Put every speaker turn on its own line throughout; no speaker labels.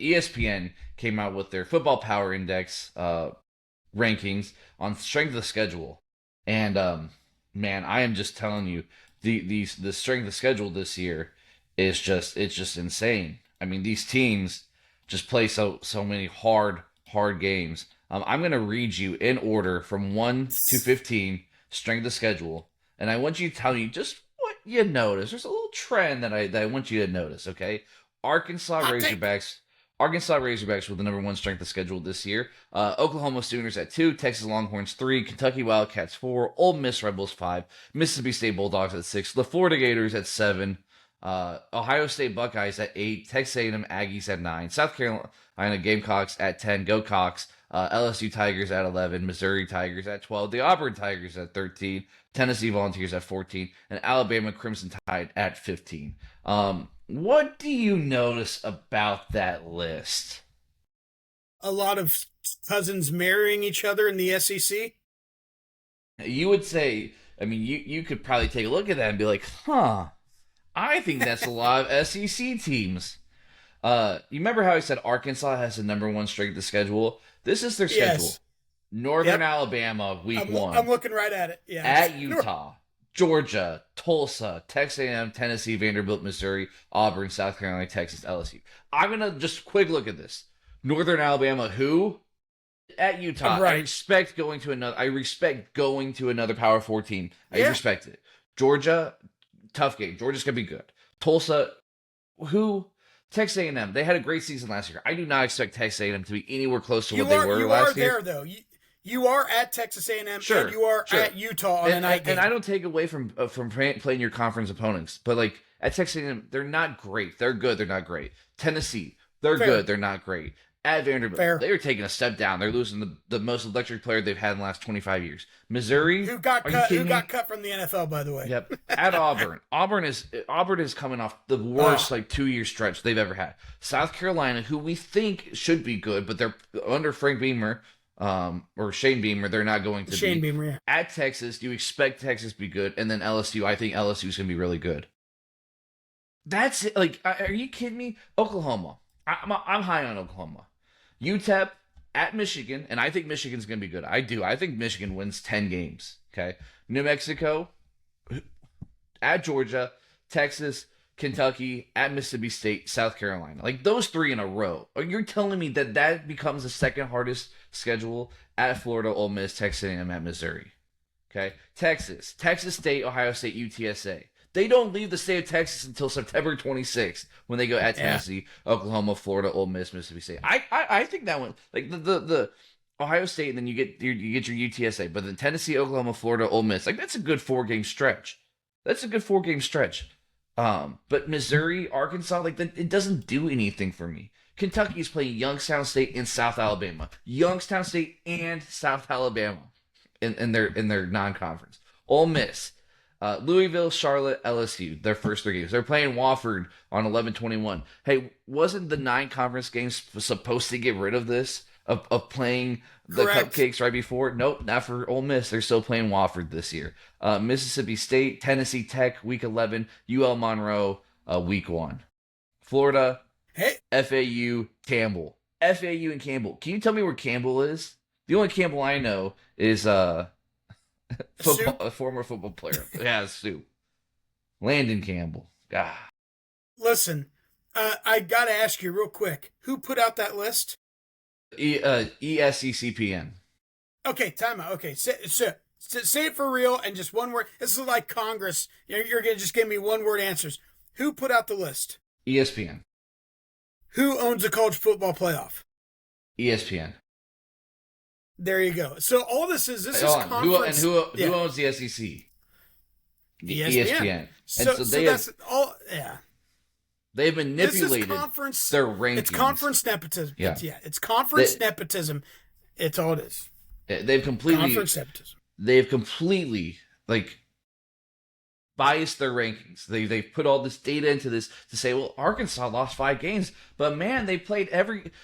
ESPN came out with their Football Power Index rankings on strength of schedule, and man, I am just telling you, the strength of schedule this year is just insane. I mean, these teams just play so many hard games. I'm gonna read you in order from 1 to 15 strength of schedule, and I want you to tell me just what you notice. There's a little trend that I want you to notice. Okay, Arkansas
Hot take.
Razorbacks. Arkansas Razorbacks were the number one strength of schedule this year. Oklahoma Sooners at 2, Texas Longhorns 3, Kentucky Wildcats 4, Ole Miss Rebels 5, Mississippi State Bulldogs at 6, the Florida Gators at 7, Ohio State Buckeyes at 8, Texas A&M Aggies at 9, South Carolina Gamecocks at 10, Go Cox, LSU Tigers at 11, Missouri Tigers at 12, the Auburn Tigers at 13, Tennessee Volunteers at 14, and Alabama Crimson Tide at 15. What do you notice about that list?
A lot of cousins marrying each other in the SEC.
You would say, I mean, you could probably take a look at that and be like, huh, I think that's a lot of SEC teams. You remember how I said Arkansas has the number one strength of schedule? This is their schedule.
Yes.
Northern
Yep.
Alabama, week
I'm,
one.
I'm looking right at it. Yeah.
At Utah, Georgia, Tulsa, Texas A&M, Tennessee, Vanderbilt, Missouri, Auburn, South Carolina, Texas, LSU. I'm going to just quick look at this. Northern Alabama, who? At Utah.
Right.
I respect going to another Power 4 team. I
Yeah.
respect it. Georgia, tough game. Georgia's going to be good. Tulsa, who? Texas A&M. They had a great season last year. I do not expect Texas A&M to be anywhere close to what they were last year.
You are there though. You are at Texas A&M
Sure,
and you are
sure.
at Utah on a night game.
And I don't take away from playing your conference opponents, but like at Texas A&M, they're not great. They're good. They're not great. Tennessee, they're
Fair.
good. They're not great. At Vanderbilt,
Fair.
they are taking a step down. They're losing the most electric player they've had in the last 25 years. Missouri,
Who got
are you
cut?
kidding
Who
me?
got cut from the NFL? By the way.
Yep. At Auburn. Auburn is coming off the worst 2-year stretch they've ever had. South Carolina, who we think should be good, but they're under Frank Beamer, or Shane Beamer, they're not going to
Shane
be.
Beamer. Yeah.
At Texas, you expect Texas to be good, and then LSU, I think LSU is going to be really good. That's it. Like, are you kidding me? Oklahoma. I'm high on Oklahoma. UTEP at Michigan, and I think Michigan's going to be good. I do. I think Michigan wins 10 games. Okay. New Mexico, at Georgia, Texas, Kentucky, at Mississippi State, South Carolina. Like those 3 in a row. You're telling me that becomes the second hardest schedule at Florida, Ole Miss, Texas A&M, at Missouri. Okay. Texas State, Ohio State, UTSA. They don't leave the state of Texas until September 26th when they go at Tennessee, Oklahoma, Florida, Ole Miss, Mississippi State. I think that one, like the Ohio State, and then you get your UTSA, but then Tennessee, Oklahoma, Florida, Ole Miss, like that's a good 4-game stretch. But Missouri, Arkansas, like that, it doesn't do anything for me. Kentucky is playing Youngstown State and South Alabama. Youngstown State and South Alabama in their non-conference. Ole Miss. Louisville, Charlotte, LSU, their first 3 games. They're playing Wofford on 11/21. Hey, wasn't the 9 conference games supposed to get rid of this? Of playing the
Correct.
cupcakes right before? Nope, not for Ole Miss. They're still playing Wofford this year. Mississippi State, Tennessee Tech, week 11. UL Monroe, week 1. Florida,
Hey,
FAU, Campbell. FAU and Campbell. Can you tell me where Campbell is? The only Campbell I know is a former football player. Yeah, Sue. Landon Campbell. God.
listen. I gotta ask you real quick. Who put out that list?
ESCCPN.
Okay, time out. Okay, say it for real and just one word. This is like Congress. You're gonna just give me one word answers. Who put out the list?
ESPN.
Who owns the college football playoff?
ESPN.
There you go. So all this is
Hold on.
conference.
Who
Yeah.
owns the SEC?
ESPN. So,
And
so that's all. Yeah.
they've
This
manipulated
is conference.
their rankings.
It's conference nepotism.
Yeah.
It's conference nepotism. It's all it is.
They've completely
Conference nepotism.
they've completely like biased their rankings. They've put all this data into this to say, well, Arkansas lost 5 games, but man, they played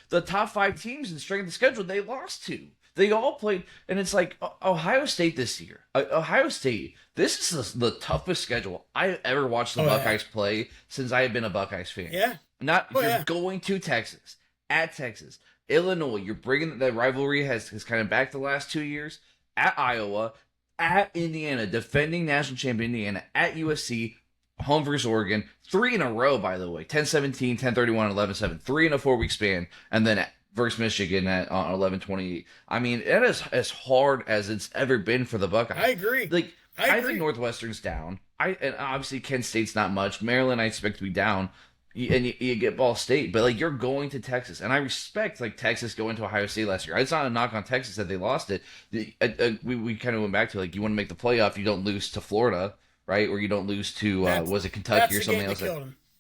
the top 5 teams in strength of schedule they lost to. They all played, and it's like Ohio State this year. Ohio State, this is the toughest schedule I've ever watched the Buckeyes play since I have been a Buckeyes fan.
Yeah.
You're
yeah.
going to Texas, at Texas, Illinois. You're bringing that rivalry has kind of back the last 2 years. At Iowa, at Indiana, defending national champion Indiana, at USC, home versus Oregon, 3 in a row, by the way, 10-17, 10-31, 11-7, 3 in a 4-week span, and then versus Michigan on 11-28. I mean, it is as hard as it's ever been for the Buckeyes.
I agree.
Like,
I
I
agree.
think Northwestern's down. And obviously Kent State's not much. Maryland, I expect to be down. And you get Ball State, but like you're going to Texas, and I respect like Texas going to Ohio State last year. It's not a knock on Texas that they lost it. We kind of went back to like you want to make the playoff, you don't lose to Florida, right? Or you don't lose to was it Kentucky or something else?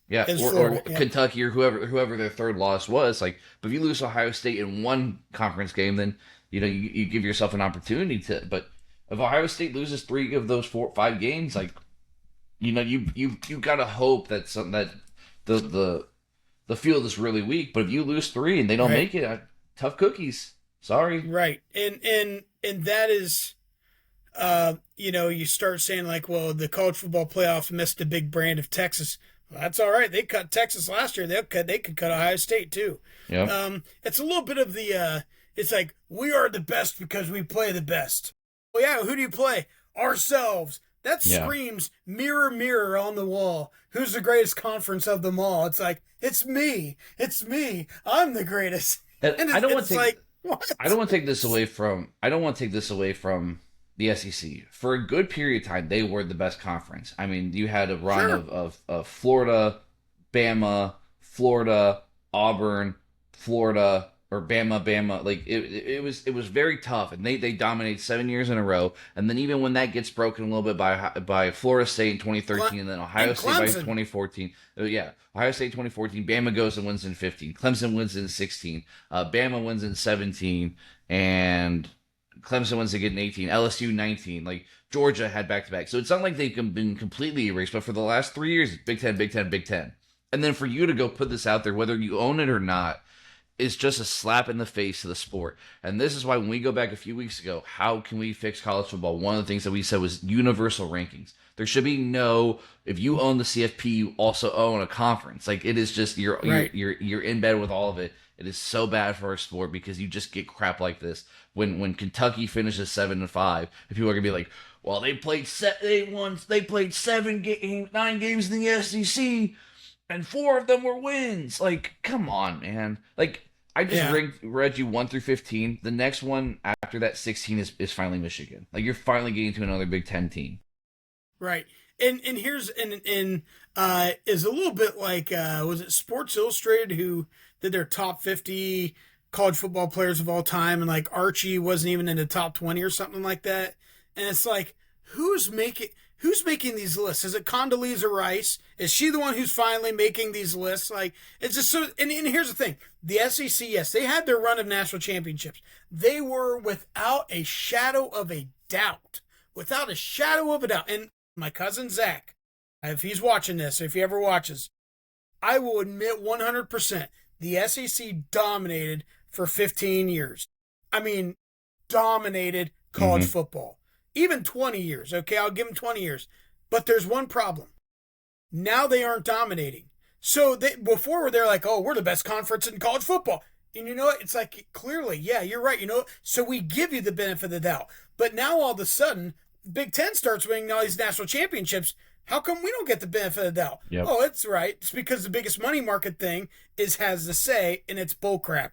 Yeah, or
Yeah.
Kentucky or whoever their third loss was. Like, but if you lose to Ohio State in one conference game, then you give yourself an opportunity to. But if Ohio State loses 3 of those 5 games, like you gotta hope that something that the field is really weak. But if you lose 3 and they don't
Right.
make it, tough cookies. Sorry.
Right. And that is you start saying like, well, the college football playoff missed a big brand of Texas. Well, that's all right. They cut Texas last year. They could cut Ohio State too.
Yeah.
It's a little bit of the it's like we are the best because we play the best. Well, yeah, who do you play? Ourselves. That
Yeah.
screams mirror, mirror on the wall. Who's the greatest conference of them all? It's like, it's me. It's me. I'm the greatest.
And I don't want to take.
what?
I don't want to take this away from. I don't want to take this away from the SEC. For a good period of time, they were the best conference. I mean, you had a run
Sure.
of Florida, Bama, Florida, Auburn, Florida, or Bama. Like it was very tough, and they dominated 7 years in a row. And then even when that gets broken a little bit by Florida State in 2013, and then Ohio
and
State by
Clemson.
2014. Yeah, Ohio State 2014. Bama goes and wins in 15. Clemson wins in 16. Bama wins in 17, and Clemson wins again in 18. LSU 19. Like Georgia had back to back. So it's not like they've been completely erased. But for the last 3 years, it's Big Ten, Big Ten, Big Ten. And then for you to go put this out there, whether you own it or not, is just a slap in the face to the sport. And this is why when we go back a few weeks ago, how can we fix college football? One of the things that we said was universal rankings. There should be no, if you own the CFP, you also own a conference. Like it is just
Right.
you're in bed with all of it. It is so bad for our sport because you just get crap like this. When Kentucky finishes 7-5, and people are gonna be like, well, they played 9 games in the SEC, and 4 of them were wins. Like, come on, man. Like, I just
Yeah.
read you 1 through 15. The next one after that 16 is finally Michigan. Like, you're finally getting to another Big Ten team.
Right. And here's is a little bit like was it Sports Illustrated who did their top 50 college football players of all time, and like Archie wasn't even in the top 20 or something like that. And it's like who's making these lists? Is it Condoleezza Rice? Is she the one who's finally making these lists? Like it's just so. And here's the thing: the SEC, yes, they had their run of national championships. They were without a shadow of a doubt, and my cousin Zach, if he's watching this, if he ever watches, I will admit 100% the SEC dominated for 15 years. I mean, dominated college football. Even 20 years, okay? I'll give them 20 years. But there's one problem. Now they aren't dominating. So before they're like, oh, we're the best conference in college football. And you know what? It's like, clearly, yeah, you're right. So we give you the benefit of the doubt. But now all of a sudden, Big Ten starts winning all these national championships. How come we don't get the benefit of the doubt?
Yep.
Oh, it's right. It's because the biggest money market thing has the say, and it's bullcrap.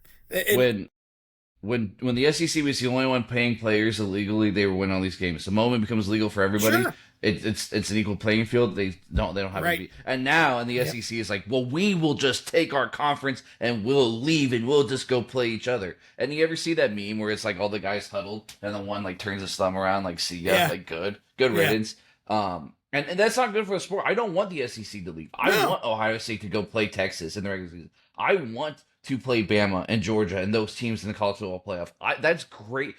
When the SEC was the only one paying players illegally, they were winning all these games. The moment it becomes legal for everybody,
Sure.
it's an equal playing field. They don't have
Right.
to be. And now, and the SEC is like, well, we will just take our conference and we'll leave and we'll just go play each other. And you ever see that meme where it's like all the guys huddled and the one like turns his thumb around like, see ya,
Yeah.
like good riddance. And that's not good for the sport. I don't want the SEC to leave. I
No.
want Ohio State to go play Texas in the regular season. I want to play Bama and Georgia and those teams in the college football playoff. That's great.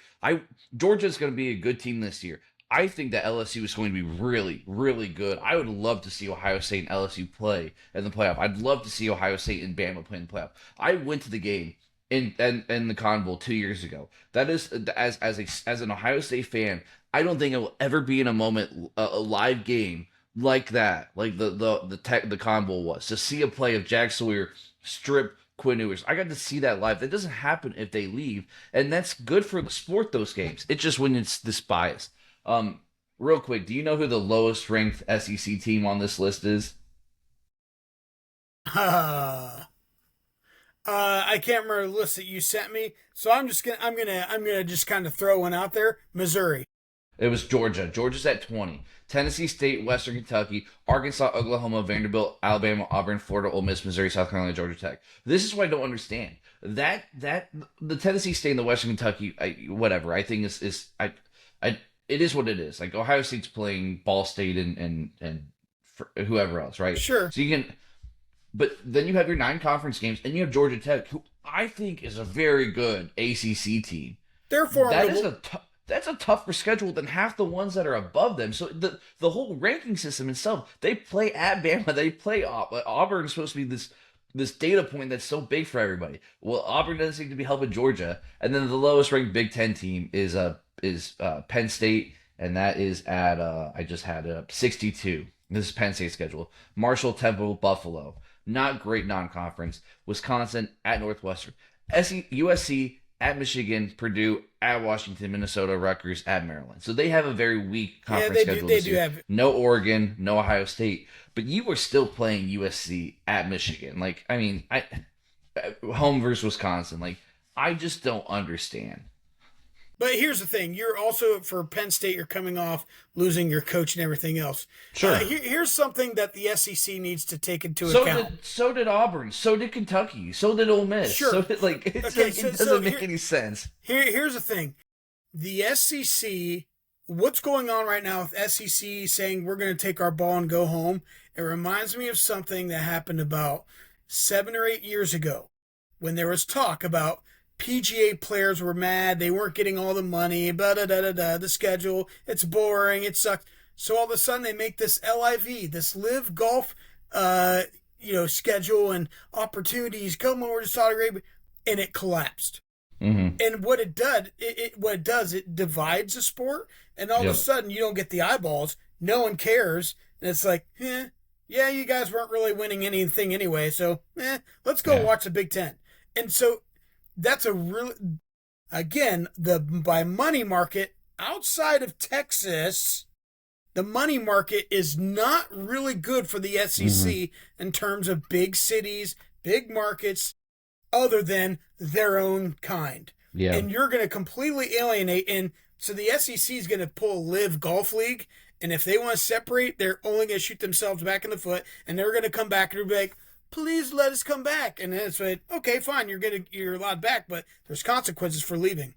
Georgia's going to be a good team this year. I think that LSU is going to be really, really good. I would love to see Ohio State and LSU play in the playoff. I'd love to see Ohio State and Bama play in the playoff. I went to the game in the Cotton Bowl 2 years ago. That is as an Ohio State fan, I don't think it will ever be in a moment a live game like that, like the Cotton Bowl was. To see a play of Jack Sawyer strip Quinn Ewers. I got to see that live. That doesn't happen if they leave, and that's good for the sport. Those games. It's just when it's this bias. Real quick, do you know who the lowest ranked SEC team on this list is?
I can't remember the list that you sent me, so I'm gonna just kind of throw one out there. Missouri.
It was Georgia. Georgia's at 20. Tennessee State, Western Kentucky, Arkansas, Oklahoma, Vanderbilt, Alabama, Auburn, Florida, Ole Miss, Missouri, South Carolina, Georgia Tech. This is what I don't understand. That the Tennessee State and the Western Kentucky, whatever. I think it is what it is. Like Ohio State's playing Ball State and whoever else, right?
Sure.
So you can, but then you have your 9 conference games, and you have Georgia Tech, who I think is a very good ACC team.
They're formidable.
That is that's a tougher schedule than half the ones that are above them. So the whole ranking system itself, they play at Bama, they play Auburn is supposed to be this data point that's so big for everybody. Well, Auburn doesn't seem to be helping Georgia, and then the lowest ranked Big Ten team is Penn State, and that is at I just had it up 62. This is Penn State's schedule. Marshall, Temple, Buffalo, not great non-conference. Wisconsin at Northwestern, USC at Michigan, Purdue at Washington, Minnesota, Rutgers at Maryland. So they have a very weak conference schedule this year. No Oregon, no Ohio State, but you were still playing USC at Michigan. Like, I mean, home versus Wisconsin. Like, I just don't understand.
But here's the thing: you're also for Penn State. You're coming off losing your coach and everything else.
Sure.
Here's something that the SEC needs to take into account.
So did Auburn. So did Kentucky. So did Ole Miss.
Sure.
So did, it doesn't make any sense.
Here's the thing: the SEC. What's going on right now with SEC saying we're going to take our ball and go home? It reminds me of something that happened about 7 or 8 years ago, when there was talk about PGA players were mad. They weren't getting all the money. The schedule. It's boring. It sucks. So all of a sudden they make this LIV, this live golf, schedule and opportunities. Come over to Saudi Arabia, and it collapsed.
Mm-hmm.
And what it does, it divides the sport, and all of a sudden you don't get the eyeballs. No one cares, and it's like, yeah, you guys weren't really winning anything anyway. So, let's go watch the Big Ten. And so that's a really, again, by money market outside of Texas, the money market is not really good for the SEC in terms of big cities, big markets, other than their own kind. Yeah. And you're going to completely alienate. And so the SEC is going to pull a live golf league. And if they want to separate, they're only going to shoot themselves back in the foot. And they're going to come back and be like, please let us come back. And then it's like, okay, fine, you're allowed back, but there's consequences for leaving.